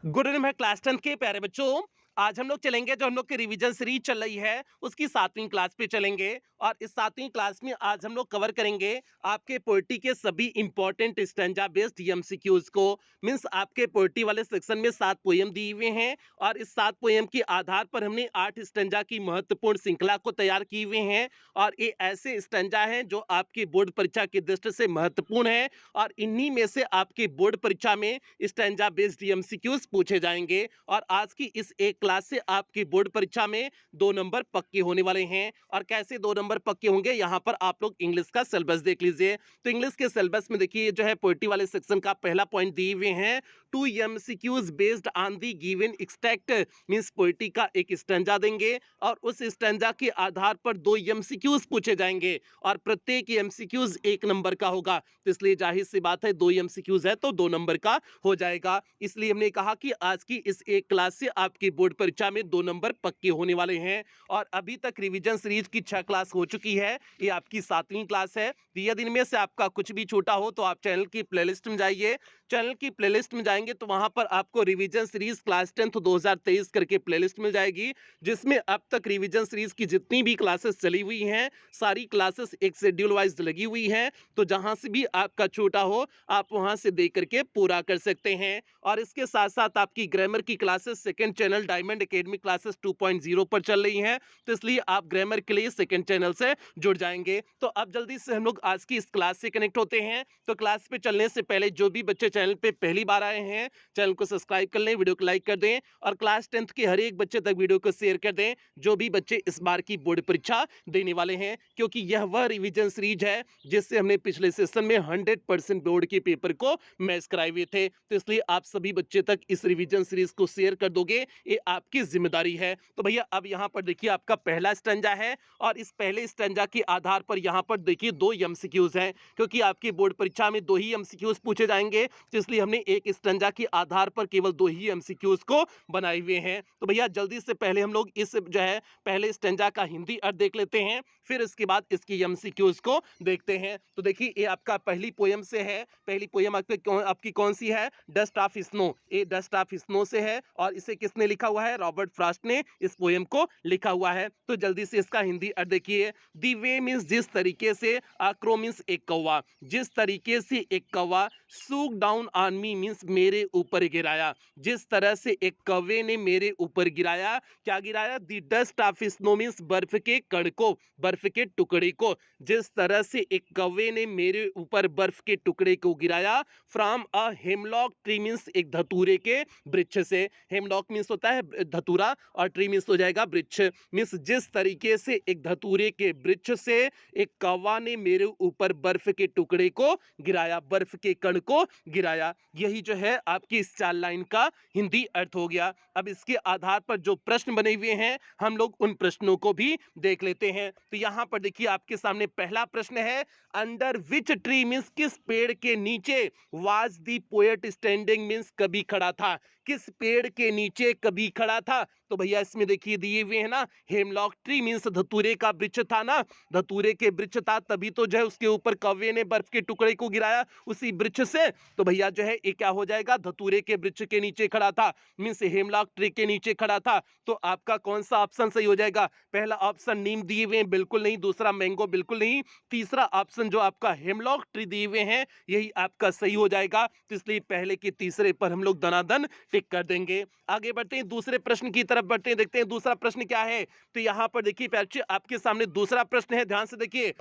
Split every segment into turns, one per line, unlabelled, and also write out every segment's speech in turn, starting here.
Good evening है class 10 के प्यारे बच्चों। आज हम लोग चलेंगे जो हम लोग की रिवीजन सीरीज चल रही है उसकी 7वीं क्लास पे चलेंगे। और इस 7वीं क्लास में आज हम लोग कवर करेंगे आपके पोइट्री के सभी इंपॉर्टेंट स्टैंजा बेस्ड एमसीक्यूज को। मींस आपके पोइट्री वाले सेक्शन में 7 पोएम दिए हुए हैं और इस 7 पोएम के आधार पर हमने 8 स्टैंजा की महत्वपूर्ण श्रृंखला को तैयार किए हुए हैं। और ये ऐसे स्टैंजा हैं जो आपकी बोर्ड परीक्षा की दृष्टि से महत्वपूर्ण है और इन्हीं में से आपके बोर्ड परीक्षा में स्टैंजा बेस्ड एमसीक्यूज पूछे जाएंगे। और आज की इस एक क्लास से आपकी बोर्ड परीक्षा में 2 नंबर पक्के होने वाले हैं। और कैसे 2 नंबर पक्के होंगे, यहाँ पर आप लोग इंग्लिश का सिलेबस देख लीजिए। तो इंग्लिश के सिलेबस में देखिए जो है पोइट्री वाले सेक्शन का पहला पॉइंट दिए हुए हैं, 2 MCQs based on the given extract. Means poetry का एक स्टैंजा देंगे और उस स्टैंजा के आधार पर 2 एमसीक्यूज पूछे जाएंगे और प्रत्येक एमसीक्यूज 1 नंबर का होगा। तो इसलिए जाहिर सी बात है 2 एमसीक्यूज है तो 2 नंबर का हो जाएगा। इसलिए हमने कहा कि आज की इस एक क्लास से आपकी बोर्ड परीक्षा में 2 नंबर पक्के होने वाले हैं। और अभी तक रिवीजन सीरीज की 6 क्लास हो चुकी है, ये आपकी 7वीं क्लास है। तो यदि इनमें से आपका कुछ भी छूटा हो तो आप चैनल की प्लेलिस्ट में जाइए। चैनल की प्लेलिस्ट में जाएंगे तो वहां पर आपको रिवीजन सीरीज क्लास 10 2023 करके प्लेलिस्ट मिल जाएगी, जिसमें अब तक रिवीजन सीरीज की जितनी भी क्लासेस चली हुई हैं सारी क्लासेस एक शेड्यूल वाइज लगी हुई हैं। तो जहां से भी आपका छूटा हो आप वहां से देख करके पूरा कर सकते हैं। और इसके साथ साथ आपकी ग्रामर की classes second channel diamond academy classes 2.0 पर चल रही हैं। तो इसलिए आप ग्रामर के लिए सेकंड चैनल से जुड़ जाएंगे। तो अब जल्दी से हम लोग आज की इस क्लास से कनेक्ट होते हैं। तो क्लास पे चलने से पहले जो भी बच्चे चैनल पे पहली बार आए हैं चैनल को सब्सक्राइब कर लें, वीडियो को लाइक कर दें और क्लास 10th के हर एक बच्चे तक वीडियो को शेयर कर दें जो भी बच्चे इस बार की बोर्ड परीक्षा देने वाले हैं, क्योंकि यह वह रिवीजन सीरीज है जिससे हमने पिछले सेशन में 100% बोर्ड के पेपर को मैच कराए हुए थे। तो इसलिए आप सभी बच्चे तक इस रिवीजन सीरीज को शेयर कर दोगे, ये आपकी जिम्मेदारी है। तो भैया अब यहाँ पर देखिए आपका पहला स्टैंजा है और इस पहले स्टैंजा के आधार पर यहाँ पर देखिए 2 एमसीक्यूज हैं, क्योंकि आपकी बोर्ड परीक्षा में 2 ही एमसीक्यूज पूछे जाएंगे। तो इसलिए हमने एक स्टैंजा के आधार पर केवल 2 ही एमसीक्यूज को बनाए हुए हैं। तो भैया जल्दी से पहले हम लोग इस जो है पहले स्टैंजा का हिंदी अर्थ देख लेते हैं, फिर इसके बाद इसकी एमसीक्यूज को देखते हैं। तो देखिए ये आपका पहली पोएम से है। पहली पोएम आपकी कौन सी है? Dust of snow. ये डस्ट ऑफ स्नो से है और इसे किसने लिखा हुआ है? रॉबर्ट फ्रॉस्ट ने इस पोएम को लिखा हुआ है। तो जल्दी से इसका हिंदी अर्थ देखिए। दी वे मीन्स जिस तरीके से, क्रो मीन्स एक कौवा, जिस तरीके से एक कौवा, सूक डाउन ऑन मी मीन्स मेरे ऊपर गिराया, जिस तरह से एक कौवे ने मेरे ऊपर गिराया। क्या गिराया? दी डस्ट ऑफ स्नो मीन्स बर्फ के कण को, बर्फ के टुकड़े को, जिस तरह से एक कौवे ने मेरे ऊपर बर्फ के टुकड़े को गिराया। From a hemlock tree means एक धतूरे के वृक्ष से। हेमलॉक मीन्स होता है धतूरा और ट्री मीन्स हो जाएगा वृक्ष। मीन्स जिस तरीके से एक धतूरे के वृक्ष से एक कौवा ने मेरे ऊपर बर्फ के टुकड़े को गिराया, बर्फ के कण को गिराया। यही जो है आपकी इस 4 लाइन का हिंदी अर्थ हो गया। अब इसके आधार पर जो प्रश्न बने हुए हैं हम लोग उन प्रश्नों को भी देख लेते हैं। तो यहाँ पर देखिए आपके सामने पहला प्रश्न है, अंडर विच ट्री मीन्स किस पेड़ के नीचे, was the poet standing means कभी खड़ा था, किस पेड़ के नीचे कभी खड़ा था। तो भैया इसमें देखिए दिए हुए हैं ना, हेमलॉक ट्री मीन्स धतूरे का वृक्ष था ना, धतूरे के वृक्ष था तभी तो जो है उसके ऊपर कौवे ने बर्फ के टुकड़े को गिराया उसी वृक्ष से। तो भैया जो है ये क्या हो जाएगा? धतूरे के वृक्ष के नीचे खड़ा था मीन्स हेमलॉक ट्री के नीचे खड़ा था। तो आपका कौन सा ऑप्शन सही हो जाएगा? पहला ऑप्शन नीम दिए हुए हैं, बिल्कुल नहीं। दूसरा मैंगो, बिल्कुल नहीं। तीसरा ऑप्शन जो आपका हेमलॉक ट्री दिए हुए हैं यही आपका सही हो जाएगा। तो इसलिए पहले के तीसरे पर हम लोग दनादन टिक कर देंगे। आगे बढ़ते हैं, दूसरे प्रश्न की तरफ बढ़ते हैं, देखते हैं दूसरा प्रश्न क्या है। तो यहाँ पर देखिए बच्चे आपके सामने दूसरा प्रश्न है, ध्यान से देखिए।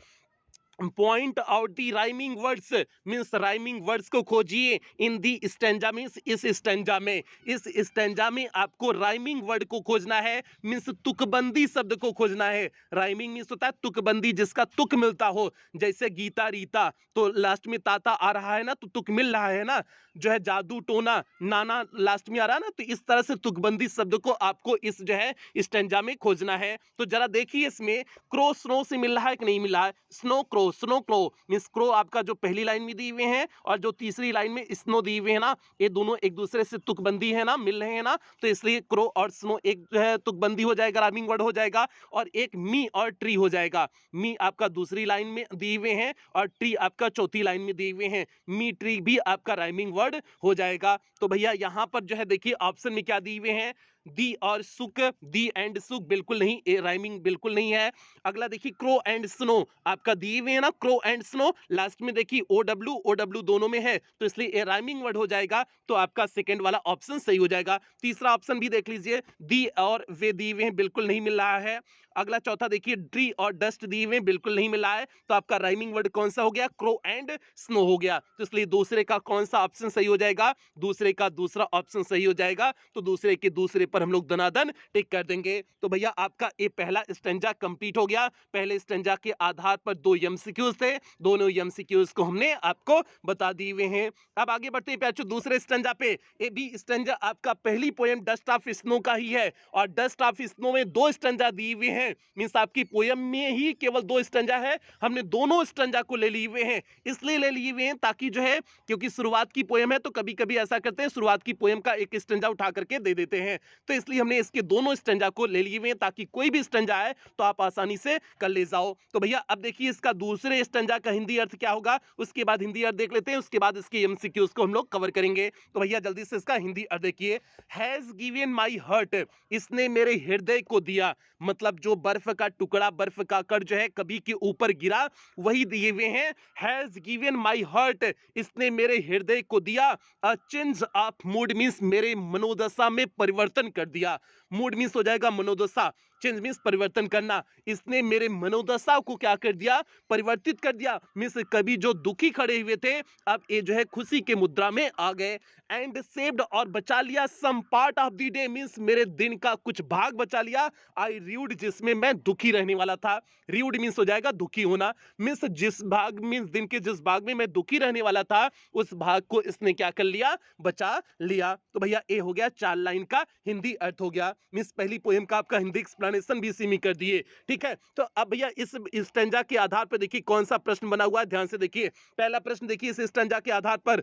Point out the rhyming words means rhyming words को खोजिए इन दी स्टैंजा मीन्स इस स्टैंजा में, इस स्टैंजा में आपको राइमिंग वर्ड को खोजना है मीन्स तुकबंदी शब्द को खोजना है। राइमिंग मीन्स होता है तुकबंदी, जिसका तुक मिलता हो, जैसे गीता रीता तो लास्ट में ताता आ रहा है ना तो तुक मिल रहा है ना, जो है जादू टोना नाना लास्ट में आ रहा है ना, तो इस तरह से तुकबंदी शब्द को आपको इस जो है स्टैंजा में खोजना है। तो जरा देखिए इसमें क्रो स्नो से मिल रहा है कि नहीं मिल रहा है? स्नो क्रो स्नो क्लो मीन्स क्रो आपका जो पहली लाइन में दिए हुए हैं और जो तीसरी लाइन में स्नो दिए हुए हैं ना, ये दोनों एक दूसरे से तुकबंदी है ना, मिल रहे हैं ना, तो इसलिए क्रो और स्नो एक जो है तुकबंदी हो जाएगा, राइमिंग वर्ड हो जाएगा। और एक मी और ट्री हो जाएगा। मी आपका दूसरी लाइन में दिए हुए हैं और ट्री आपका चौथी लाइन में दिए हुए हैं। मी ट्री भी आपका राइमिंग वर्ड हो जाएगा। तो भैया यहाँ पर जो है देखिए ऑप्शन में क्या दिए हुए हैं, दी और सुक, दी एंड सुक बिल्कुल नहीं, ए राइमिंग बिल्कुल नहीं है। अगला देखिए क्रो एंड स्नो आपका दिए हुए हैं ना, क्रो एंड स्नो, लास्ट में देखिए ओ डब्ल्यू दोनों में है, तो इसलिए ए राइमिंग वर्ड हो जाएगा। तो आपका सेकंड वाला ऑप्शन सही हो जाएगा। तीसरा ऑप्शन भी देख लीजिए, दी और वे दिए हुए हैं, बिल्कुल नहीं मिल रहा है। अगला चौथा देखिए ट्री और डस्ट दिए हुए हैं, बिल्कुल नहीं मिला है। तो आपका राइमिंग वर्ड कौन सा हो गया, क्रो एंड स्नो हो गया। तो इसलिए दूसरे का कौन सा ऑप्शन सही हो जाएगा, दूसरे का दूसरा ऑप्शन सही हो जाएगा। तो दूसरे के दूसरे पर हम लोग दनादन टिक कर देंगे। तो भैया आपका ये पहला स्टेंजा कंप्लीट हो गया। पहले स्टेंजा के आधार पर 2 एमसीक्यूज थे, दोनों एमसीक्यूज को हमने आपको बता दिए हुए हैं। अब आगे बढ़ते हैं बच्चों दूसरे स्टेंजा पे। ये भी स्टेंजा आपका पहली पोएम डस्ट ऑफ स्नो का ही है और डस्ट ऑफ स्नो में 2 स्टेंजा दिए हुए हैं। मींस आपकी पोएम में ही केवल 2 स्टेंजा है, हमने दोनों स्टेंजा को ले लिए हुए हैं। इसलिए ले लिए हुए हैं ताकि जो है, क्योंकि शुरुआत की पोएम है तो कभी कभी ऐसा करते हैं शुरुआत की पोएम का एक स्टेंजा उठा करके दे देते हैं, तो इसलिए हमने इसके दोनों स्टेंजा को ले लिए हुए हैं ताकि कोई भी स्टेंजा आए तो आप आसानी से कर ले जाओ। तो भैया अब देखिए इसका दूसरे स्टेंजा का हिंदी अर्थ क्या होगा, उसके बाद हिंदी अर्थ देख लेते हैं, उसके बाद इसके एमसीक्यूज को हम लोग कवर करेंगे। तो भैया जल्दी से इसका हिंदी अर्थ देखिए। हैज गिवन माई हर्ट, इसने मेरे हृदय को दिया, मतलब जो बर्फ का टुकड़ा, बर्फ का कण जो है कभी के ऊपर गिरा, वही दिए हुए हैं। हैज गिवन माई हर्ट, इसने मेरे हृदय को दिया। A change of mood means मेरे मनोदशा में परिवर्तन कर दिया। मूड मींस हो जाएगा मनोदशा, चेंज मींस परिवर्तन करना। इसने मेरे मनोदशा को क्या कर दिया, परिवर्तित कर दिया। मींस कभी जो दुखी खड़े हुए थे अब ये जो है खुशी के मुद्रा में आ गए। एंड सेव्ड और बचा लिया some part of the day means मेरे दिन का कुछ भाग बचा लिया। आई र्यूड जिसमें मैं दुखी रहने वाला था। र्यूड मींस हो जाएगा दुखी होना, मींस जिस भाग मींस दिन के जिस भाग में मैं दुखी रहने वाला था उस भाग को इसने क्या कर लिया, बचा लिया। तो भैया ये हो गया 4 लाइन का हिंदी अर्थ हो गया। मींस पहली पोएम का आपका हिंदी एक्सप्लेनेशन भी इसी में कर दिए। ठीक है, तो अब भैया इस स्टेंजा के आधार पर देखिए कौन सा प्रश्न बना हुआ है, ध्यान से देखिए। पहला प्रश्न देखिए इस स्टेंजा के आधार पर,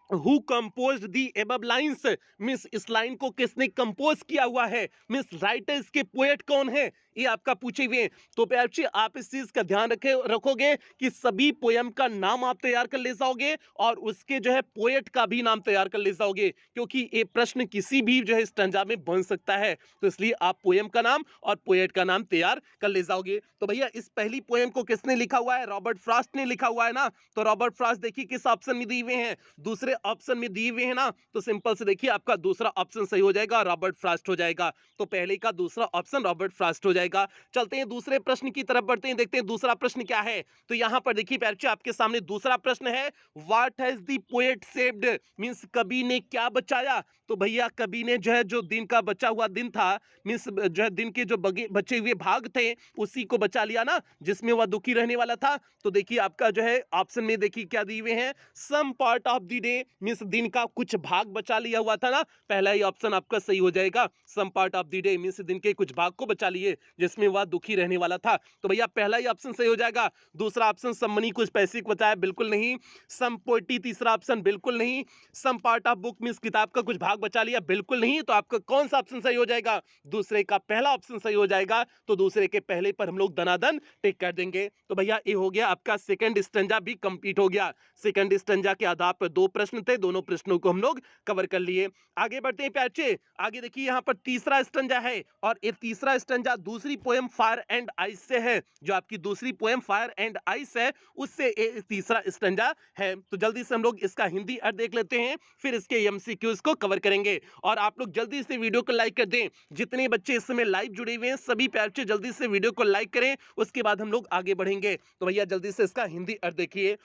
Who composed the above lines, means इस लाइन को किसने कंपोज किया हुआ है, मीन्स राइटर इसके पोएट कौन है, ये आपका पूछे हुए हैं। तो बच्चे आप इस चीज का ध्यान रखोगे कि सभी पोएम का नाम आप तैयार कर ले जाओगे और उसके जो है पोएट का भी नाम तैयार कर ले जाओगे, क्योंकि ये प्रश्न किसी भी जो है स्टेंजा में बन सकता है। तो इसलिए आप पोएम का नाम और पोएट का नाम तैयार कर ले जाओगे। तो भैया इस पहली पोएम को किसने लिखा हुआ है, रॉबर्ट फ्रॉस्ट ने लिखा हुआ है ना। तो रॉबर्ट फ्रॉस्ट देखिए किस ऑप्शन में दिए हुए हैं, दूसरे ऑप्शन में दिए हुए हैं ना। तो सिंपल से देखिए आपका दूसरा ऑप्शन सही हो जाएगा, रॉबर्ट फ्रॉस्ट हो जाएगा। तो पहले का दूसरा ऑप्शन रॉबर्ट फ्रॉस्ट हो जाएगा। चलते हैं दूसरे प्रश्न की तरफ बढ़ते हैं, देखते हैं दूसरा प्रश्न क्या है। तो यहां पर देखिए बच्चों आपके सामने दूसरा प्रश्न है, what has the poet saved, means कवि ने क्या बचाया। तो भैया कवि ने जो है जो दिन का बचा हुआ दिन था, मींस जो है दिन के जो बचे हुए भाग थे उसी को बचा लिया ना, जिसमें वह दुखी रहने वाला था। तो देखिए आपका जो है ऑप्शन में देखिए क्या दिए हुए हैं, some part of the day, means दिन का कुछ भाग बचा लिया हुआ था ना, पहला ही ऑप्शन आपका सही हो जाएगा। Some part of the day means दिन के कुछ भाग को बचा लिए जिसमें वह दुखी रहने वाला था। तो भैया पहला ही ऑप्शन सही हो जाएगा। दूसरा ऑप्शन सम मनी कुछ पैसे को बचाया, बिल्कुल नहीं। सम पोएट्री तीसरा ऑप्शन बिल्कुल नहीं। Some part of book means किताब का कुछ भाग बचा लिया, बिल्कुल नहीं। तो आपका कौन सा ऑप्शन सही हो जाएगा, दूसरे का पहला ऑप्शन सही हो जाएगा। तो दूसरे के पहले पर हम लोग दनादन टिक कर देंगे। तो भैया ये हो गया आपका सेकंड स्टेंजा भी कंप्लीट हो गया। सेकंड स्टेंजा के आधार पर 2 प्रश्न थे, दोनों प्रश्नों को हम लोग कवर कर लिए। आगे बढ़ते हैं बच्चे, आगे देखिए यहाँ पर तीसरा स्टेंजा है और ये तीसरा स्टेंजा दूसरी पोएम फायर एंड आइस से है। जो आपकी दूसरी पोएम फायर एंड आइस है उससे ये तीसरा स्टेंजा है। तो जल्दी से हम लोग इसका हिंदी अर्थ देख लेते हैं, फिर इसके एमसीक्यूज को कवर करेंगे। और आप लोग जल्दी से वीडियो को लाइक कर दें, जितने बच्चे इस समय लाइव जुड़े हुए हैं सभी बच्चे जल्दी से वीडियो को लाइक करें, उसके बाद हम लोग आगे बढ़ेंगे। तो भैया जल्दी से इसका हिंदी अर्थ देखिए।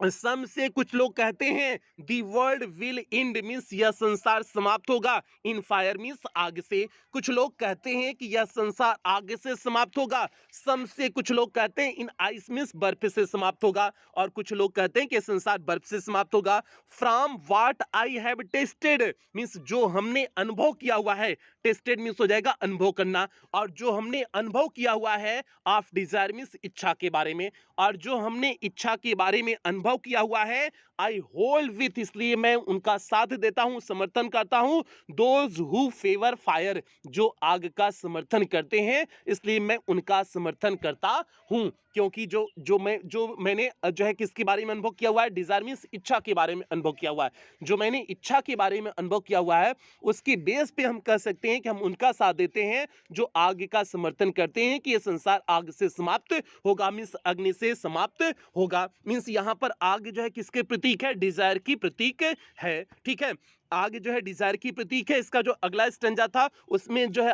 सम से कुछ लोग कहते हैं दी वर्ल्ड विल एंड मीन्स यह संसार समाप्त होगा, इन फायर मीन्स आग से। कुछ लोग कहते हैं कि यह संसार आग से समाप्त होगा। सम से कुछ लोग कहते हैं इन आइस मीन्स बर्फ से समाप्त होगा, और कुछ लोग कहते हैं कि संसार बर्फ से समाप्त होगा। From what I have tested means जो हमने अनुभव किया हुआ है, टेस्टेड मीन्स हो जाएगा अनुभव करना, और जो हमने अनुभव किया हुआ है ऑफ डिजायर मीन्स इच्छा के बारे में, और जो हमने इच्छा के बारे में अनुभव किया हुआ है आई होल्ड विथ, इसलिए मैं उनका साथ देता हूं, समर्थन करता हूं। दोज हु फेवर फायर, जो आग का समर्थन करते हैं, इसलिए मैं उनका समर्थन करता हूं। क्योंकि जो मैंने जो है किसके बारे में अनुभव किया हुआ है, डिजायर मीन्स इच्छा के बारे में अनुभव किया हुआ है, जो मैंने इच्छा के बारे में अनुभव किया हुआ है उसके बेस पे हम कह सकते हैं कि हम उनका साथ देते हैं जो आग का समर्थन करते हैं कि यह संसार आग से समाप्त होगा, मीन्स अग्नि से समाप्त होगा। मीन्स यहाँ पर आग जो है किसके प्रतीक है, डिजायर की प्रतीक है। ठीक है, आग जो है डिजायर की प्रतीक है। इसका जो अगला स्टेंजा था उसमें जो है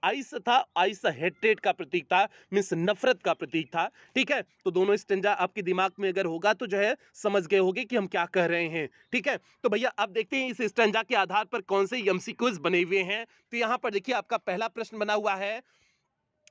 आइस था, आइस हेट्रेड का प्रतीक था, मीन्स नफरत का प्रतीक था। ठीक है, तो दोनों स्टेंजा आपके दिमाग में अगर होगा तो जो है समझ गए होगे कि हम क्या कह रहे हैं। ठीक है, तो भैया अब देखते हैं इस स्टेंजा के आधार पर कौन से एमसीक्यूज बने हुए हैं। तो यहाँ पर देखिए आपका पहला प्रश्न बना हुआ है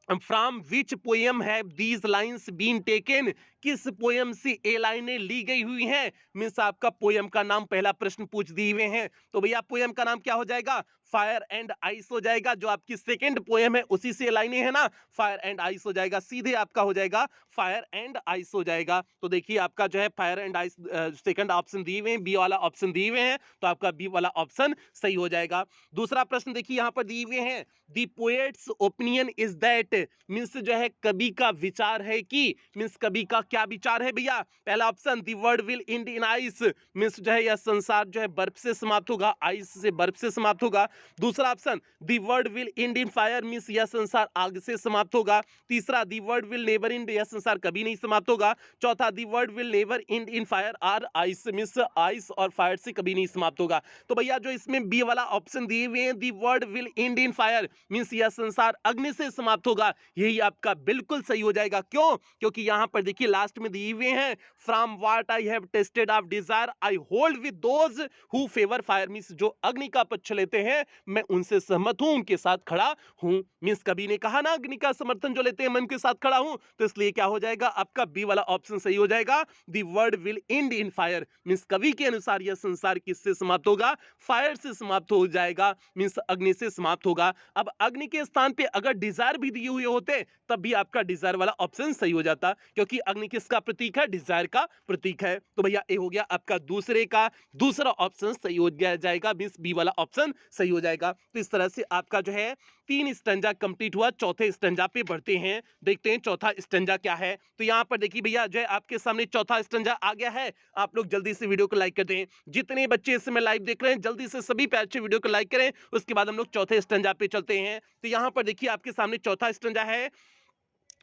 from which poem have these lines been taken, किस पोएम से ये लाइनें ली गई हुई हैं। मीन्स आपका पोएम का नाम पहला प्रश्न पूछ दिए हुए हैं, तो भैया पोएम का नाम क्या हो जाएगा, फायर एंड आइस हो जाएगा। जो आपकी सेकंड पोएम है उसी से लाइनें है ना, फायर एंड आइस हो जाएगा, सीधे आपका हो जाएगा फायर एंड आइस हो जाएगा। तो देखिए आपका जो है fire and ice second option दिए हुए हैं, बी वाला ऑप्शन दिए हुए हैं, तो आपका बी वाला ऑप्शन सही हो जाएगा। दूसरा प्रश्न देखिए यहाँ पर दिए हुए हैं the poet's opinion is that, means जो है कवि का विचार है कि, मीन्स कवि का क्या विचार है भैया। पहला option the world will end in ice, means जो है यह संसार जो है बर्फ से समाप्त होगा, आइस से बर्फ से समाप्त होगा। दूसरा option the world will end in fire, means यह संसार आग से समाप्त होगा। तीसरा the world will never end, यह संसार कभी नहीं समाप्त होगा। चौथा the world will never end in fire or ice, means ice और फायर से कभी नहीं समाप्त होगा। तो भैया जो इसमें बी वाला ऑप्शन दिए हुए हैं दी world will end in fire, means यह संसार अग्नि से समाप्त होगा, यही आपका बिल्कुल सही हो जाएगा। क्यों, क्योंकि यहां पर देखिए लास्ट में दिए हुए हैं from what I have tested of desire I hold with those who favour fire, means जो अग्नि का पक्ष लेते हैं मैं उनसे सहमत हूं, उनके साथ खड़ा हूं। मीन्स कभी ने कहा ना अग्नि का समर्थन जो लेते हैं मैं उनके साथ खड़ा हूं, तो इसलिए क्या हो जाएगा आपका बी वाला ऑप्शन सही हो जाएगा। दी world will end in fire, means कवि के अनुसार यह संसार किससे समाप्त होगा, फायर से समाप्त हो जाएगा, मीन्स अग्नि से समाप्त होगा। अब अग्नि के स्थान पे अगर डिजायर भी दिए हुए होते तब भी आपका डिजायर वाला ऑप्शन सही हो जाता, क्योंकि अग्नि किसका प्रतीक है, डिजायर का प्रतीक है। तो भैया ये हो गया आपका दूसरे का दूसरा ऑप्शन सही हो जाएगा, मींस बी वाला ऑप्शन सही हो जाएगा। तो इस तरह से आपका जो है 3 स्टैंजा कंप्लीट हुआ। चौथे स्टैंजा पे बढ़ते हैं, देखते हैं चौथा स्टैंजा क्या है। तो यहाँ पर देखिए भैया जो है आपके सामने चौथा स्टैंजा आ गया है। आप लोग जल्दी से वीडियो को लाइक कर दें, जितने बच्चे इस समय लाइव देख रहे हैं जल्दी से सभी प्यार से वीडियो को लाइक करें, उसके बाद हम लोग चौथे स्टैंजा पे चलते हैं। तो यहाँ पर देखिए आपके सामने चौथा स्टैंजा है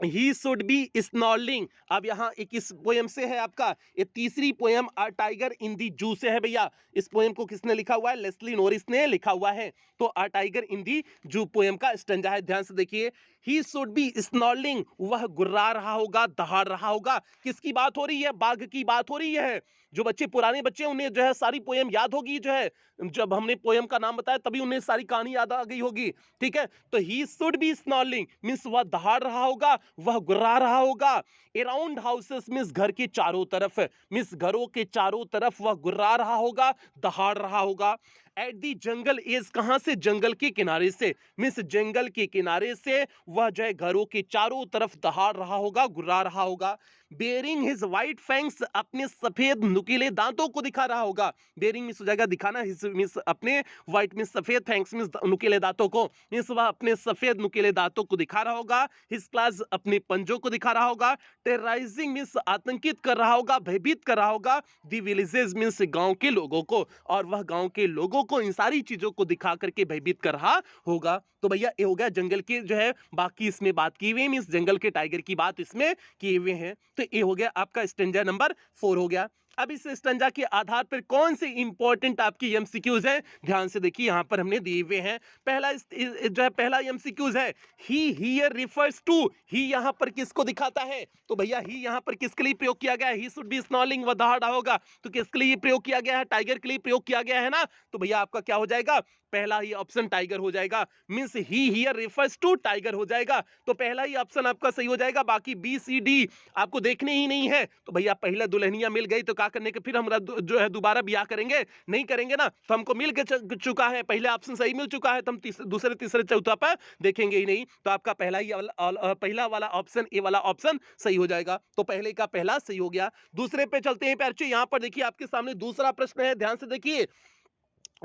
ही शुड बी स्नॉर्लिंग। अब यहाँ एक इस पोएम से है आपका, ये तीसरी पोएम अ टाइगर इन दी जू से है भैया। इस पोएम को किसने लिखा हुआ है, लेस्ली नोरिस ने लिखा हुआ है। तो अ टाइगर इन दी जू पोएम का स्टैंजा है, ध्यान से देखिए। ही शुड बी स्नॉर्लिंग, वह गुर्रा रहा होगा, दहाड़ रहा होगा। किसकी बात हो रही है, बाघ की बात हो रही है। जो बच्चे पुराने बच्चे उन्हें जो है सारी पोएम याद होगी, जो है जब हमने पोएम का नाम बताया तभी उन्हें सारी कहानी याद आ गई होगी। ठीक है, तो ही शुड बी स्नॉर्लिंग मीन्स वह दहाड़ रहा होगा, वह गुर्रा रहा होगा। अराउंड हाउसेस मीन्स घर के चारों तरफ, मीन्स घरों के चारों तरफ वह गुर्रा रहा होगा, दहाड़ रहा होगा। एट दी जंगल एज, कहां से, जंगल के किनारे से, मीन्स जंगल के किनारे से वह जो है घरों के चारों तरफ दहाड़ रहा होगा, गुर्रा रहा होगा। बेरिंग हिज वाइट फैंक्स, अपने सफेद नुकीले दांतों को दिखा रहा होगा। बेरिंग मीन्स हो जाएगा दिखाना, हिज मीन्स अपने, वाइट मीन्स सफेद, फैंक्स मीन्स नुकीले दांतों को, मीन्स वह अपने सफेद नुकीले दांतों को दिखा रहा होगा। हिज क्लास, अपने पंजों को दिखा रहा होगा। टेरराइजिंग मीन्स आतंकित कर रहा होगा, भयभीत कर रहा होगा। दी विलेजेस मीन्स गांव के लोगों को, और वह गांव के लोगों को इन सारी चीजों को दिखा करके भयभीत कर रहा होगा। तो भैया ये हो गया जंगल के जो है बाकी इसमें बात की हुई, मीन्स जंगल के टाइगर की बात इसमें किए हुए हैं। तो ये हो गया आपका स्टैंजा नंबर 4 हो गया। अब इस स्टंजा के आधार पर कौन से इंपॉर्टेंट आपकी एमसीक्यूज है, ध्यान से देखिए यहां पर हमने दिए हुए हैं। पहला जो है पहला एमसीक्यूज है, ही हियर रिफर्स टू, ही यहां पर किसको दिखाता है, तो भैया ही यहां पर किसके लिए प्रयोग किया गया है, ही शुड बी स्नॉलिंग व दहाड़ा होगा, तो किसके लिए प्रयोग किया गया है, टाइगर के लिए प्रयोग किया गया है ना, तो भैया आपका क्या हो जाएगा, पहला ही ऑप्शन टाइगर हो जाएगा, means he here refers to tiger हो जाएगा, तो पहला ही ऑप्शन आपका सही हो जाएगा। बाकी बी सी डी आपको देखने ही नहीं है, तो भैया पहला दुल्हनिया मिल गई तो क्या करने के, फिर हम जो है दोबारा ब्याह करेंगे, नहीं करेंगे ना, तो हमको मिल के चुका है, पहले ऑप्शन सही मिल चुका है, तो हम दूसरे तीसरे चौथा पर देखेंगे ही नहीं, तो आपका पहला वाला ऑप्शन, ए वाला ऑप्शन सही हो जाएगा, तो पहले का पहला सही हो गया। दूसरे पे चलते हैं प्यारे बच्चों, यहां पर देखिए आपके सामने दूसरा प्रश्न है, ध्यान से देखिए,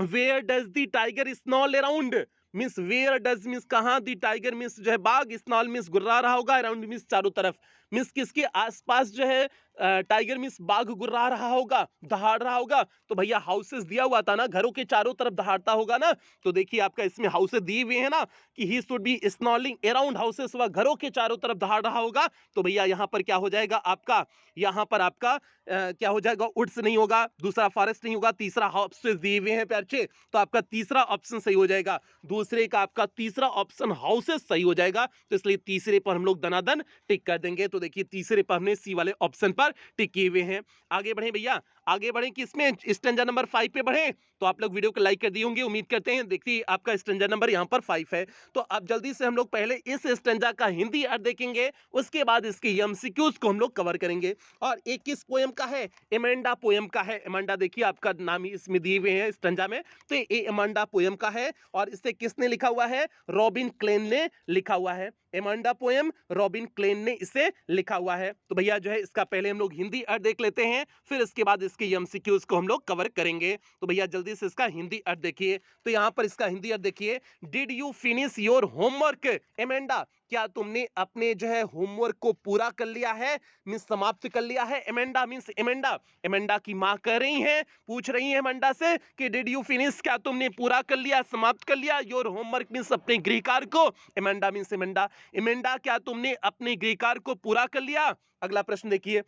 where does the tiger snarl around, means where does means कहां, द टाइगर मींस जो है बाघ, स्नॉल मींस गुर्रा रहा होगा, अराउंड मींस चारों तरफ, मींस किसके आसपास जो है टाइगर मींस बाघ गुर्रा रहा होगा, दहाड़ रहा होगा, तो भैया हाउसेस दिया हुआ था ना, घरों के चारों तरफ दहाड़ता होगा ना, तो देखिए आपका इसमें हाउसेस दिए हुए हैं ना कि he should be snarling around houses, वह घरों के चारों तरफ दहाड़ रहा होगा, तो भैया यहां पर क्या हो जाएगा आपका, यहां पर आपका क्या हो जाएगा, उड्स नहीं होगा, दूसरा फॉरेस्ट नहीं होगा, तीसरा हाउसेस दिए हुए हैं प्यारे, तो आपका तीसरा ऑप्शन सही हो जाएगा, दूसरे का आपका तीसरा ऑप्शन हाउसेस सही हो जाएगा, तो इसलिए तीसरे पर हम लोग दनादन टिक कर देंगे। तो देखिए तीसरे पर हमने सी वाले ऑप्शन पर टिक किए हुए हैं। आगे बढ़े भैया, आगे बढ़े किसमें, स्टैंजा नंबर 5 पे बढ़े, तो आप लोग वीडियो को लाइक कर दिए होंगे, उम्मीद करते हैं। देखिए आपका स्टैंजा नंबर यहाँ पर 5 है, तो अब जल्दी से हम लोग पहले इस स्टैंजा का हिंदी अर्थ देखेंगे, उसके बाद इसके एमसीक्यूज को हम लोग कवर करेंगे। और एक किस पोएम का है, एमेंडा पोएम का है। एमेंडा देखिए आपका नाम ही इसमें दिए हुए हैं स्टैंजा में, तो ये एमेंडा पोएम का है, और इसे किसने लिखा हुआ है, रॉबिन क्लेन ने लिखा हुआ है। एमेंडा पोएम रॉबिन क्लेन ने इसे लिखा हुआ है। तो भैया जो है इसका पहले हम लोग हिंदी अर्थ देख लेते हैं, फिर इसके बाद इसके एमसीक्यूज को हम लोग कवर करेंगे। तो भैया जल्दी से इसका हिंदी अर्थ देखिए, तो यहाँ पर इसका हिंदी अर्थ देखिए, did you finish your homework Amanda, क्या तुमने अपने जो है होमवर्क को पूरा कर लिया है, मींस समाप्त कर लिया है। एमेंडा मींस एमेंडा, एमेंडा की माँ कह रही हैं, पूछ रही हैं एमेंडा से कि डिड यू फिनिश, क्या तुमने पूरा कर लिया, समाप्त कर लिया, योर होमवर्क मींस अपने गृह कार्य को, एमेंडा मींस एमेंडा, एमेंडा क्या तुमने अपने गृह कार्य को पूरा कर लिया। अगला प्रश्न देखिए,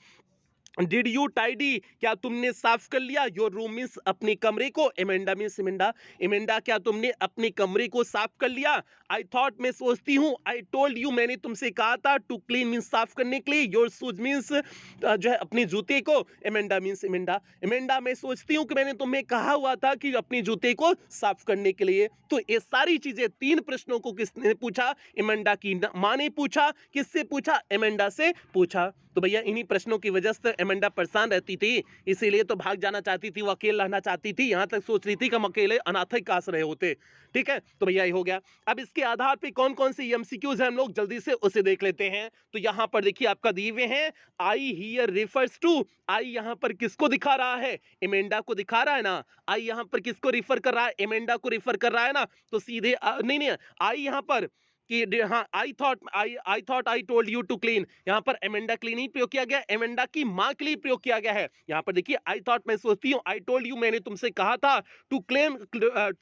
डिड यू टाइडी, क्या तुमने साफ कर लिया, योर रूम मींस अपने कमरे को, एमेंडा मींस एमेंडा, एमेंडा क्या तुमने अपने कमरे को साफ कर लिया। आई थॉट मैं सोचती हूँ, आई टोल्ड यू मैंने तुमसे कहा था, टू क्लीन मींस साफ करने के लिए, योर शूज मींस जो है अपने जूते को, एमेंडा मींस एमेंडा, एमेंडा मैं सोचती हूँ कि मैंने तुम्हें कहा हुआ था कि अपने जूते को साफ करने के लिए। तो ये सारी चीजें, तीन प्रश्नों को किसने पूछा, एमेंडा की माँ ने पूछा, किससे पूछा, एमेंडा से पूछा। तो भैया इन्हीं प्रश्नों की वजह से एमेंडा परेशान रहती थी, इसीलिए तो भाग जाना चाहती थी, वो अकेले रहना चाहती थी, यहां तक सोच रही थी कि हम अकेले अनाथ ही काश रहे होते। ठीक है, तो भैया ये हो गया। अब इसके आधार पे कौन कौन से एमसीक्यूज हैं हम लोग जल्दी से उसे देख लेते हैं। तो यहां पर देखिए आपका दिए हुए हैं, आई हियर रेफर्स टू, आई यहां पर किसको दिखा रहा है, एमेंडा को दिखा रहा है ना। आई यहां पर किसको रिफर कर रहा है, एमेंडा को रिफर कर रहा है ना, तो सीधे नहीं, आई यहां पर कि हाँ, I thought I told you to clean, यहाँ पर एमेंडा क्लीन ही प्रयोग किया गया, एमेंडा की माँ के लिए प्रयोग किया गया है। यहाँ पर देखिए आई थॉट मैं सोचती हूँ, आई टोल्ड यू मैंने तुमसे कहा था, to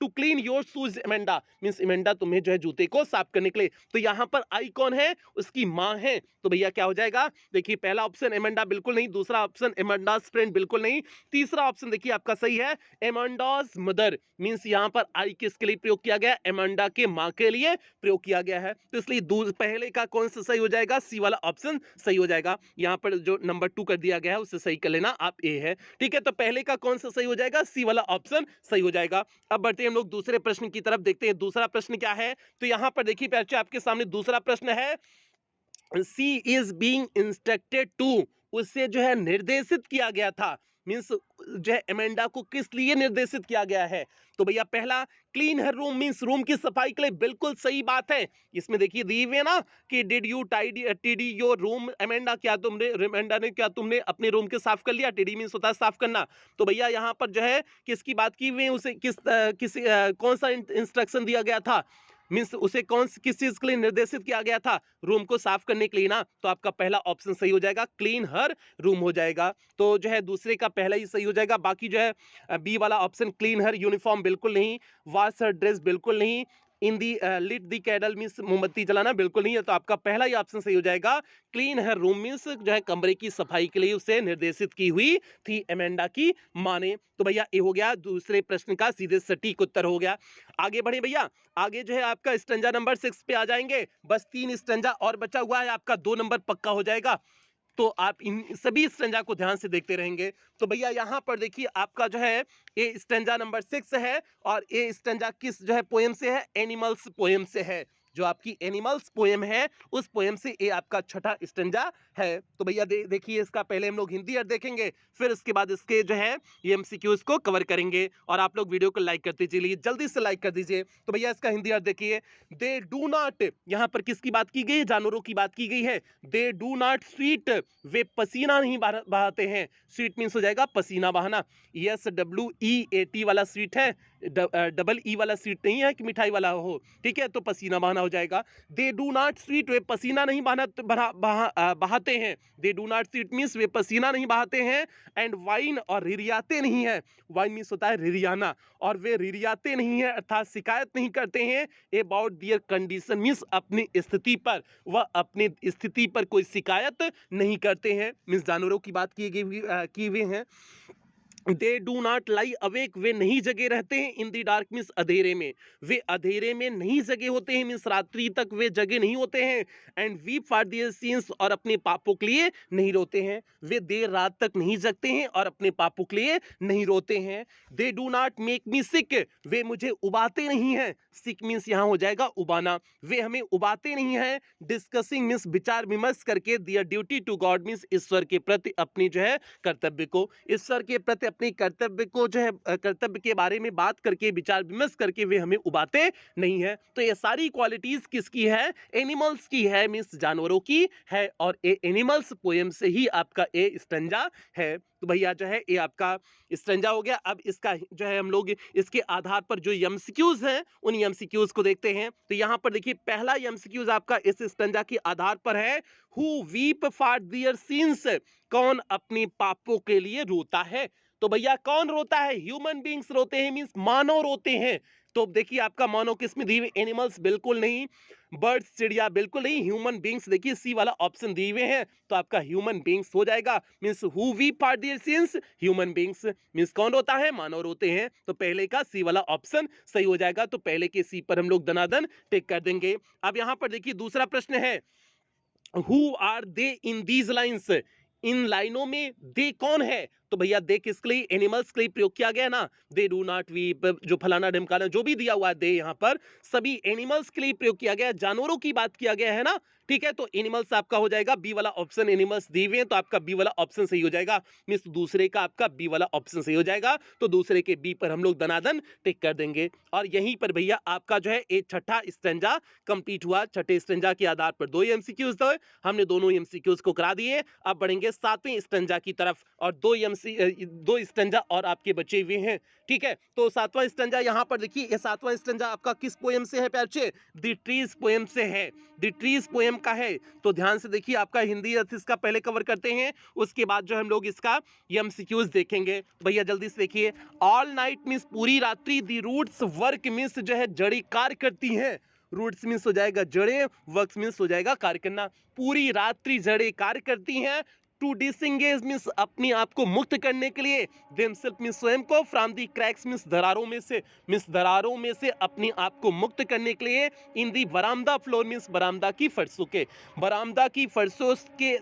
clean your shoes Amanda means Amanda तुम्हें जो है जूते को साफ करने के लिए। तो यहाँ पर आई कौन है, उसकी माँ है। तो भैया क्या हो जाएगा, देखिए पहला ऑप्शन एमेंडा बिल्कुल नहीं, दूसरा ऑप्शन एमेंडास फ्रेंड बिल्कुल नहीं, तीसरा ऑप्शन देखिए आपका सही है, एमेंडास मदर मींस यहाँ पर आई किसके लिए प्रयोग किया गया, एमेंडा के माँ के लिए प्रयोग किया गया है। तो इसलिए पहले का कौन सा सही हो जाएगा, सी वाला ऑप्शन सही हो जाएगा। यहां पर जो नंबर 2 कर दिया गया है उसे सही कर लेना आप, ए है। ठीक है, तो पहले का कौन सा सही हो जाएगा, सी वाला ऑप्शन सही हो जाएगा। अब बढ़ते हैं हम लोग दूसरे प्रश्न की तरफ, देखते हैं दूसरा प्रश्न क्या है। तो यहां पर देखिए बच्चे आपके सामने दूसरा प्रश्न है, सी इज बीइंग इंस्ट्रक्टेड टू, उससे जो है निर्देशित किया गया था, मींस जो है एमेंडा को किस लिए निर्देशित किया गया है। तो भैया पहला क्लीन हर रूम मींस रूम की सफाई के लिए, बिल्कुल सही बात है। इसमें देखिए दी हुई है ना कि did you TD your room Amanda, क्या तुमने एमेंडा ने क्या तुमने अपने रूम के साफ कर लिया, टीडी मींस होता है साफ करना। तो भैया यहाँ पर जो है किसकी बात की हुई है, उसे कौन सा इंस्ट्रक्शन दिया गया था, मींस उसे किस चीज के लिए निर्देशित किया गया था, रूम को साफ करने के लिए ना। तो आपका पहला ऑप्शन सही हो जाएगा, क्लीन हर रूम हो जाएगा। तो जो है दूसरे का पहला ही सही हो जाएगा। बाकी जो है बी वाला ऑप्शन क्लीन हर यूनिफॉर्म बिल्कुल नहीं, वॉश हर ड्रेस बिल्कुल नहीं, इन दी लिट दी कैडल मीन्स मोमबत्ती जलाना, बिल्कुल नहीं है, तो आपका पहला ही ऑप्शन सही हो जाएगा। क्लीन हर रूम मीन्स जो है कमरे की सफाई के लिए उसे निर्देशित की हुई थी एमेंडा की माँ ने। तो भैया ये हो गया दूसरे प्रश्न का सीधे सटीक उत्तर हो गया। आगे बढ़े भैया, आगे जो है आपका स्टंजा नंबर 6 पे आ जाएंगे। बस 3 स्टंजा और बचा हुआ है, आपका 2 नंबर पक्का हो जाएगा। तो आप इन सभी स्टंजा को ध्यान से देखते रहेंगे। तो भैया यहाँ पर देखिए आपका जो है ये स्टंजा नंबर 6 है, और ये स्टंजा किस जो है पोएम से है, एनिमल्स पोएम से है। जो आपकी एनिमल्स पोएम है उस पोएम से ये आपका छठा स्टंजा है। तो भैया देखिए इसका पहले हम लोग हिंदी अर्थ देखेंगे, फिर उसके बाद इसके जो है ये एमसीक्यूज को कवर करेंगे। और आप लोग वीडियो को लाइक करते चलिए, जल्दी से लाइक कर दीजिए। तो भैया इसका हिंदी अर्थ देखिए, दे डू नॉट, यहाँ पर किसकी बात की गई है, जानवरों की बात की गई है। दे डू नॉट स्वीट, वे पसीना नहीं बहाते हैं। स्वीट मीन्स हो जाएगा पसीना बहाना। SWEAT वाला स्वीट है, डबल ई वाला स्वीट नहीं है कि मिठाई वाला हो, ठीक है, तो पसीना बहाना हो जाएगा। दे डू नॉट स्वीट, वे पसीना नहीं बहाते हैं। They do not sweat means वे पसीना नहीं बहाते हैं। एंड वाइन, और रिरियाते नहीं है, वाइन मीन्स होता है रिरियाना, और वे रिरियाते नहीं है अर्थात शिकायत नहीं करते हैं। अबाउट दियर कंडीशन मीन्स अपनी स्थिति पर, वह अपनी स्थिति पर कोई शिकायत नहीं करते हैं, मीन्स जानवरों की बात की हुई है। They do not lie awake, वे नहीं जगे रहते हैं। इन दी डार्क मीन्स अंधेरे में, वे अंधेरे में नहीं जगे होते हैं, मीन्स रात्रि तक वे जगे नहीं होते हैं। And weep for their since, और अपने पापों के लिए नहीं रोते हैं। वे देर रात तक नहीं जगते हैं और अपने पापों के लिए नहीं रोते हैं। They do not make me sick, वे मुझे उबाते नहीं हैं। सिक मीन्स यहाँ हो जाएगा उबाना, वे हमें उबाते नहीं हैं। डिस्कसिंग मीन्स विचार विमर्श करके, दियर ड्यूटी टू गॉड मीन्स ईश्वर के प्रति अपनी जो है कर्तव्य को, ईश्वर के प्रति अपने कर्तव्य को जो है कर्तव्य के बारे में बात करके विचार विमर्श करके वे हमें उबाते नहीं है। तो ये सारी क्वालिटीज किसकी है, एनिमल्स की है, मीन्स जानवरों की है। और ये एनिमल्स पोएम से ही आपका ए स्टंजा है। तो भैया जो है ये आपका स्टंजा हो गया। अब इसका जो है हम लोग इसके आधार पर जो एमसीक्यूज हैं उन एमसीक्यूज को देखते हैं। तो यहाँ पर देखिए पहला एमसीक्यूज आपका इस स्टंजा के आधार पर है, who weep for their since, कौन अपने पापों के लिए रोता है। तो भैया कौन रोता है, ह्यूमन बींग्स रोते हैं, मीन्स मानव रोते हैं। तो देखिए आपका मानव किसमें दी हुई, एनिमल्स बिल्कुल नहीं, बर्ड्स चिड़िया बिल्कुल नहीं, ह्यूमन बींग्स देखिए सी वाला ऑप्शन दिए हुए हैं, तो आपका ह्यूमन बींग्स हो जाएगा। Means who weep for their since, human beings means कौन रोता है, मानव रोते हैं। तो पहले का सी वाला ऑप्शन सही हो जाएगा। तो पहले के सी पर हम लोग दनादन टिक कर देंगे। अब यहाँ पर देखिए दूसरा प्रश्न है, who are they in these lines, इन लाइनों में दे कौन है। तो भैया दे किसके लिए, एनिमल्स के लिए प्रयोग किया गया ना। दे डू नॉट वीप, जो फलाना ढिमकाना जो भी दिया हुआ है दे, यहाँ पर सभी एनिमल्स के लिए प्रयोग किया गया है, जानवरों की बात किया गया है ना, ठीक है। तो एनिमल्स आपका हो जाएगा बी वाला ऑप्शन, एनिमल्स दिए हुए हैं तो आपका बी वाला ऑप्शन सही हो जाएगा। मीन्स दूसरे का आपका बी वाला ऑप्शन सही हो जाएगा। तो दूसरे के बी पर हम लोग दनादन टिक कर देंगे। और यहीं पर भैया आपका जो है एक छठा स्टंजा कंप्लीट हुआ। छठे स्टंजा के आधार पर दो एमसीक्यूज थे, हमने दोनों एमसीक्यूज को करा दिए। अब बढ़ेंगे सातवें स्टंजा की तरफ, और दो स्टंजा और आपके बचे हुए हैं, ठीक है। तो सातवां स्टंजा यहाँ पर देखिए, ये सातवां स्टंजा आपका किस पोएम से है प्यारे, द ट्रीज पोएम से है, द ट्रीज पोएम का है। तो ध्यान से देखिए, आपका हिंदी अर्थ इसका पहले कवर करते हैं, उसके बाद जो हम लोग इसका एमसीक्यूज देखेंगे। भैया जल्दी से देखिए, ऑल नाइट मीन्स पूरी रात्रि, द रूट्स वर्क मीन्स जो है जड़ी कार्य करती हैं, रूट्स मीन्स हो जाएगा जड़े, वर्क्स मीन्स हो जाएगा कार्य करना। पूरी रात्रि जड़े कार्य करती हैं। टू डिसएंगेज मीन्स अपने आप को मुक्त करने के लिए, देमसेल्फ मीन्स स्वयं को, फ्रॉम दी क्रैक्स मीन्स दरारों में से, मीन्स दरारों में से अपने आप को मुक्त करने के लिए। इन दी बरामदा फ्लोर मीन्स बरामदा की फर्शों के, बरामदा की फर्शों के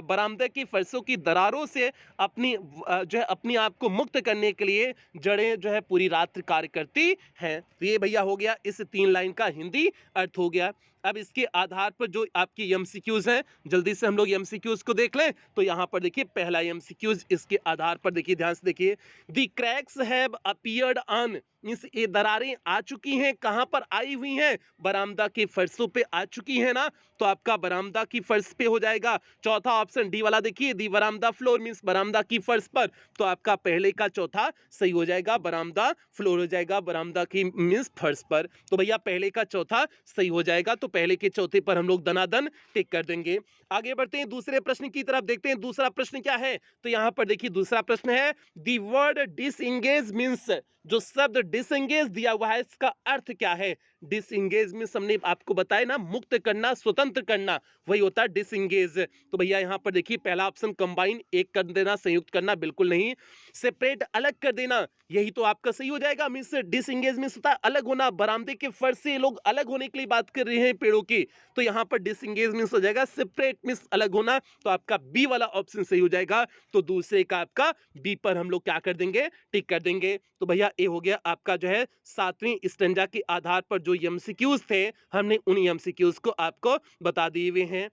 बरामदा की फर्शों की दरारों से अपनी जो है अपने आप को मुक्त करने के लिए जड़ें जो है पूरी रात कार्य करती हैं। तो ये भैया हो गया इस 3 लाइन का हिंदी अर्थ हो गया। अब इसके आधार पर जो आपकी एमसीक्यूज हैं, जल्दी से हम लोग एमसीक्यूज को देख लें। तो यहाँ पर देखिए पहला एमसीक्यूज इसके आधार पर देखिए, ध्यान से देखिए, the cracks have appeared on means ये दरारें आ चुकी हैं, कहां पर आई हुई हैं, बरामदा के फर्शों पे आ चुकी है ना। तो आपका बरामदा की फर्श पे हो जाएगा। चौथा ऑप्शन डी वाला देखिए, दी बरामदा फ्लोर मीन्स बरामदा की फर्श पर, तो आपका पहले का चौथा सही हो जाएगा, बरामदा फ्लोर हो जाएगा, बरामदा की मीन्स फर्श पर। तो भैया पहले का चौथा सही हो जाएगा। तो पहले के चौथे पर हम लोग दनादन टिक कर देंगे। आगे बढ़ते हैं दूसरे प्रश्न की तरफ, देखते हैं दूसरा प्रश्न क्या है। तो यहाँ पर देखिए दूसरा प्रश्न है, दी वर्ड डिसएंगेज मीन्स जो शब्द डिसएंगेज दिया हुआ है इसका अर्थ क्या है? डिसएंगेज मींस हमने आपको बताया ना, मुक्त करना, स्वतंत्र करना, वही होता है डिसएंगेज। तो भैया यहाँ पर देखिए पहला ऑप्शन कंबाइन, एक कर देना, संयुक्त करना, बिल्कुल नहीं। सेपरेट, अलग कर देना, यही तो आपका सही हो जाएगा। मींस डिसएंगेज मींस होता है अलग होना, बरामदे के फर्श से लोग अलग होने के लिए बात कर रहे हैं पेड़ों की, तो यहाँ पर डिसएंगेज मींस हो जाएगा सेपरेट मींस अलग होना, तो आपका बी वाला ऑप्शन सही हो जाएगा। तो दूसरे का आपका बी पर हम लोग क्या कर देंगे, टिक कर देंगे। तो भैया ए हो गया आपका जो है 7वीं स्टैंजा के आधार पर जो एमसीक्यूज थे, हमने उन एमसीक्यूज को आपको बता दिए हुए हैं।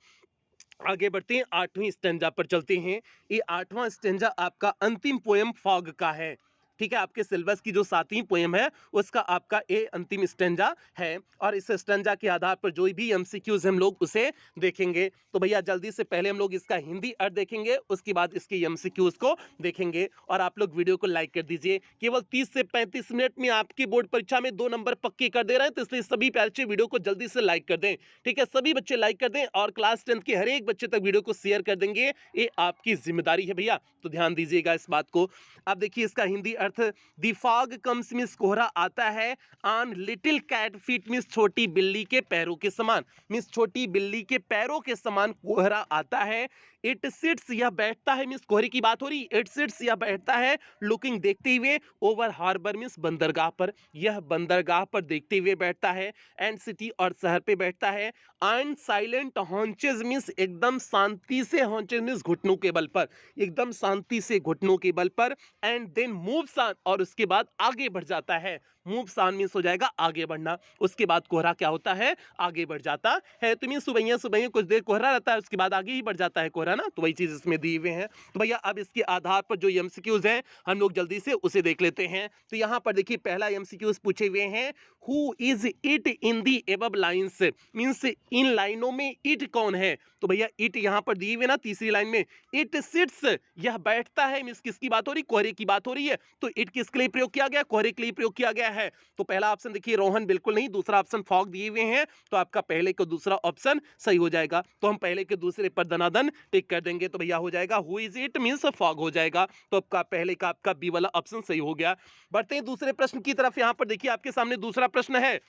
आगे बढ़ते हैं, 8वीं स्टैंजा पर चलते हैं। ये 8वां स्टैंजा आपका अंतिम पोएम फॉग का है। ठीक है, आपके सिलेबस की जो 7वीं पोएम है उसका आपका ये अंतिम स्टैंजा है, और इस स्टैंजा के आधार पर जो भी एमसीक्यूज हम लोग उसे देखेंगे। तो भैया जल्दी से पहले हम लोग इसका हिंदी अर्थ देखेंगे, उसके बाद इसके एमसीक्यूज को देखेंगे। और आप लोग वीडियो को लाइक कर दीजिए, केवल 30 से 35 मिनट में आपकी बोर्ड परीक्षा में 2 नंबर पक्के कर दे रहे हैं, तो इसलिए सभी बच्चे वीडियो को जल्दी से लाइक कर दें। ठीक है, सभी बच्चे लाइक कर दें और क्लास 10 के हर एक बच्चे तक वीडियो को शेयर कर देंगे, ये आपकी जिम्मेदारी है भैया, तो ध्यान दीजिएगा इस बात को। अब देखिए इसका हिंदी अर्थ, द फॉग कम्स मींस कोहरा आता है, on little cat feet means छोटी बिल्ली के पैरों के समान, मींस छोटी बिल्ली के पैरों के समान कोहरा आता है। इट सिट्स यह बैठता है, मींस कोहरे की बात हो रही, इट सिट्स यह बैठता है, लुकिंग देखते हुए, ओवर हार्बर मींस बंदरगाह पर, यह बंदरगाह पर देखते हुए बैठता है, एंड सिटी और शहर पे बैठता है, एंड साइलेंट हॉन्चेस मींस एकदम शांति से, हॉन्चेस मींस घुटनों के बल पर, एकदम शांति से घुटनों के बल पर, एंड देन मूव्स ऑन, और उसके बाद आगे बढ़ जाता है। मूव्स ऑन मींस हो जाएगा आगे बढ़ना, उसके बाद कोहरा क्या होता है, आगे बढ़ जाता है। तो मींस सुबह सुबह कुछ देर कोहरा रहता है, उसके बाद आगे ही बढ़ जाता है कोहरा ना, तो वही चीज इसमें दिए हुए हैं। तो भैया अब इसके आधार पर जो एमसीक्यूज हैं हम लोग जल्दी से उसे देख लेते हैं। तो यहाँ पर देखिए पहला एमसीक्यूज पूछे हुए हैं, who is it in the above lines, means इन लाइनों में इट कौन है। तो भैया इट यहाँ पर दिए हुए ना तीसरी लाइन में, इट सिट्स यह बैठता है, मींस किसकी बात हो रही, कोहरे की बात हो रही है, तो इट किसके लिए प्रयोग किया गया, कोहरे के लिए प्रयोग किया गया है। तो पहला ऑप्शन देखिए रोहन बिल्कुल नहीं, दूसरा ऑप्शन फॉग दिए हुए हैं, तो आपका पहले को दूसरा ऑप्शन सही हो जाएगा। तो हम पहले के दूसरे पर दनादन टिक कर देंगे, तो भैया हो जाएगा who is it means fog हो जाएगा। तो आपका पहले का आपका बी वाला ऑप्शन सही हो गया। बढ़ते हैं दूसरे प्रश्न की तरफ। यहाँ पर देखिए आपके सामने दूसरा प्रश्न है,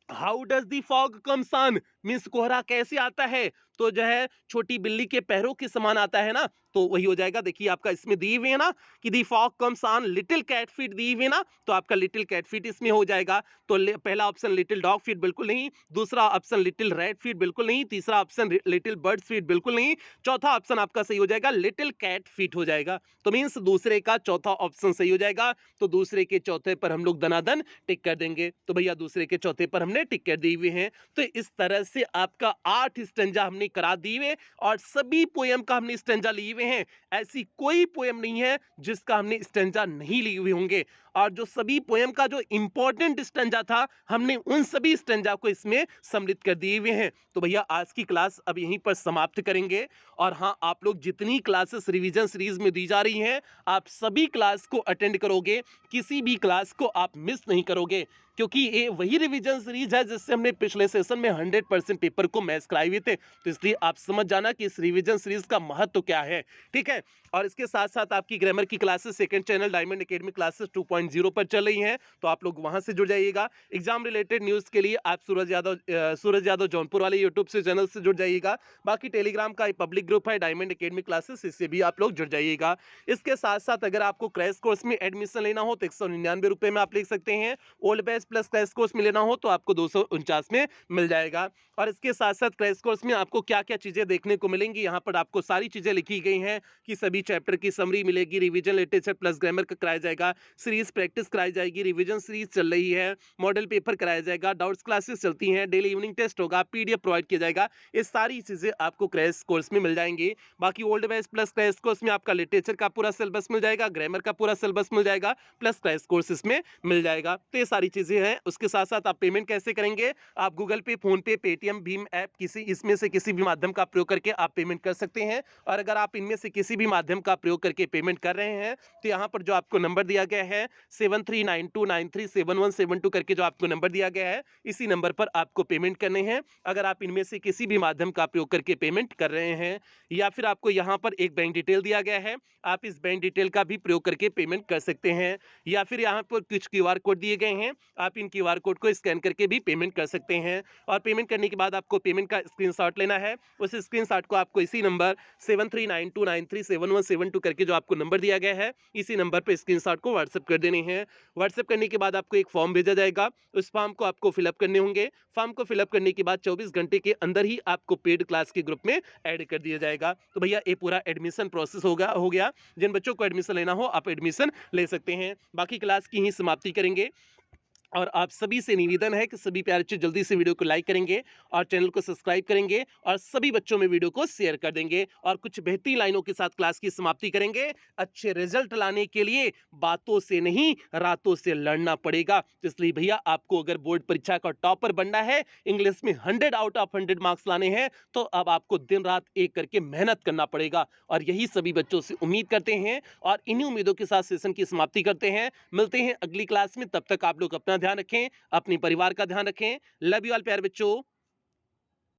how does the fog comes on, means कोहरा कैसे आता है, तो जो है छोटी बिल्ली के पैरों के समान आता है ना, तो वही हो जाएगा। देखिए आपका इसमें दिए हुए है ना कि the fog comes on little cat feet दिए हुए ना, तो आपका लिटिल कैट फीट इसमें हो जाएगा। तो पहला ऑप्शन लिटिल डॉग फीट बिल्कुल नहीं, दूसरा ऑप्शन लिटिल रैट फीट बिल्कुल नहीं, तीसरा ऑप्शन लिटिल बर्ड फीट बिल्कुल नहीं, चौथा ऑप्शन आपका सही हो जाएगा लिटिल कैट फीट हो जाएगा। तो मींस दूसरे का चौथा ऑप्शन सही हो जाएगा, तो दूसरे के चौथे पर हम लोग दनादन टिक कर देंगे। तो भैया दूसरे के चौथे पर हमने टिक कर दिए हुए हैं। तो इस तरह से आपका 8 स्टैंजा हमने करा दिए और सभी पोएम का हमने स्टैंजा लिए हुए हैं। ऐसी कोई पोएम नहीं है जिसका हमने स्टैंजा नहीं लिए हुए होंगे, और जो सभी पोएम का जो इंपॉर्टेंट स्टैंजा था हमने उन सभी स्टैंजा को इसमें सम्मिलित कर दिए हुए हैं। तो भैया आज की क्लास अब यहीं पर समाप्त करेंगे। और हाँ, आप लोग जितनी क्लासेस रिवीजन सीरीज में दी जा रही हैं आप सभी क्लास को अटेंड करोगे, किसी भी क्लास को आप मिस नहीं करोगे, क्योंकि ये वही रिवीजन सीरीज है जिससे हमने पिछले सेशन में 100% पेपर को मैच कराए हुए थे। तो इसलिए आप समझ जाना कि इस रिवीजन सीरीज का महत्व क्या है। ठीक है, और इसके साथ साथ आपकी ग्रामर की classes second channel diamond academy classes 2.0 पर चल रही हैं, तो आप लोग वहां से जुड़ जाइएगा। एग्जाम रिलेटेड न्यूज के लिए आप सूरज यादव जौनपुर वाले यूट्यूब से चैनल से जुड़ जाइएगा। बाकी टेलीग्राम का एक पब्लिक ग्रुप है डायमंड एकेडमी क्लासेस, इससे भी आप लोग जुड़ जाइएगा। इसके साथ साथ अगर आपको क्रैश कोर्स में एडमिशन लेना हो तो 199 रुपए में आप ले सकते हैं। Old batch plus crash course में लेना हो तो आपको 249 में मिल जाएगा। और इसके साथ साथ क्रैश कोर्स में आपको क्या क्या चीजें देखने को मिलेंगी, यहाँ पर आपको सारी चीजें लिखी गई हैं कि सभी चैप्टर की समरी मिलेगी, रिवीजन लिटरेचर प्लस ग्रामर का कराया जाएगा, सीरीज प्रैक्टिस कराई जाएगी, रिवीजन सीरीज चल रही है, मॉडल पेपर कराया जाएगा, डाउट्स क्लासेस चलती हैं, डेली इवनिंग टेस्ट होगा, पीडीएफ प्रोवाइड किया जाएगा। ये सारी चीजें आपको क्रैश कोर्स में मिल जाएंगी। बाकी old batch plus crash course में आपका लिटरेचर का पूरा सिलेबस मिल जाएगा, ग्रामर का पूरा सिलेबस मिल जाएगा, प्लस क्रैश कोर्स इसमें मिल जाएगा। तो ये सारी चीजें ईज़ी है। उसके साथ-साथ आप पेमेंट कैसे करेंगे? आप गूगल पे, फ़ोन पे, पेटीएम, भीम ऐप किसी इसमें से किसी भी माध्यम का प्रयोग करके आप पेमेंट कर सकते हैं। और अगर आप इनमें से किसी भी माध्यम का प्रयोग करके पेमेंट कर रहे हैं, तो यहाँ पर जो आपको नंबर दिया गया है 7392937172 करके जो आपको नंबर दिया गया है, इसी नंबर पर आपको पेमेंट करने हैं। अगर आप इनमें से किसी भी माध्यम का प्रयोग करके पेमेंट कर रहे हैं, या फिर आपको यहाँ पर एक बैंक डिटेल दिया गया है, आप इस बैंक डिटेल का भी प्रयोग करके पेमेंट कर सकते हैं। या फिर यहाँ पर कुछ क्यूआर कोड दिए गए हैं, आप इन क्यूआर कोड को स्कैन करके भी पेमेंट कर सकते हैं। और पेमेंट करने के बाद आपको पेमेंट का स्क्रीनशॉट लेना है। उस स्क्रीनशॉट को आपको इसी नंबर 7392937172 करके जो आपको नंबर दिया गया है, इसी नंबर पे स्क्रीनशॉट को व्हाट्सएप कर देने हैं। व्हाट्सएप करने के बाद आपको एक फॉर्म भेजा जाएगा, उस फॉर्म को आपको फिलअप करने होंगे। फॉर्म को फिलअप करने के बाद 24 घंटे के अंदर ही आपको पेड क्लास के ग्रुप में ऐड कर दिया जाएगा। तो भैया ये पूरा एडमिशन प्रोसेस हो गया। जिन बच्चों को एडमिशन लेना हो आप एडमिशन ले सकते हैं। बाकी क्लास की ही समाप्ति करेंगे, और आप सभी से निवेदन है कि सभी प्यारे बच्चे जल्दी से वीडियो को लाइक करेंगे और चैनल को सब्सक्राइब करेंगे और सभी बच्चों में वीडियो को शेयर कर देंगे, और कुछ बेहतरीन लाइनों के साथ क्लास की समाप्ति करेंगे। अच्छे रिजल्ट लाने के लिए बातों से नहीं, रातों से लड़ना पड़ेगा। तो इसलिए भैया आपको अगर बोर्ड परीक्षा का टॉपर बनना है, इंग्लिश में 100 आउट ऑफ 100 मार्क्स लाने हैं, तो अब आपको दिन रात एक करके मेहनत करना पड़ेगा। और यही सभी बच्चों से उम्मीद करते हैं, और इन्हीं उम्मीदों के साथ सेशन की समाप्ति करते हैं। मिलते हैं अगली क्लास में, तब तक आप लोग अपना ध्यान रखें, अपने परिवार का ध्यान रखें। लव यू ऑल प्यारे बच्चों।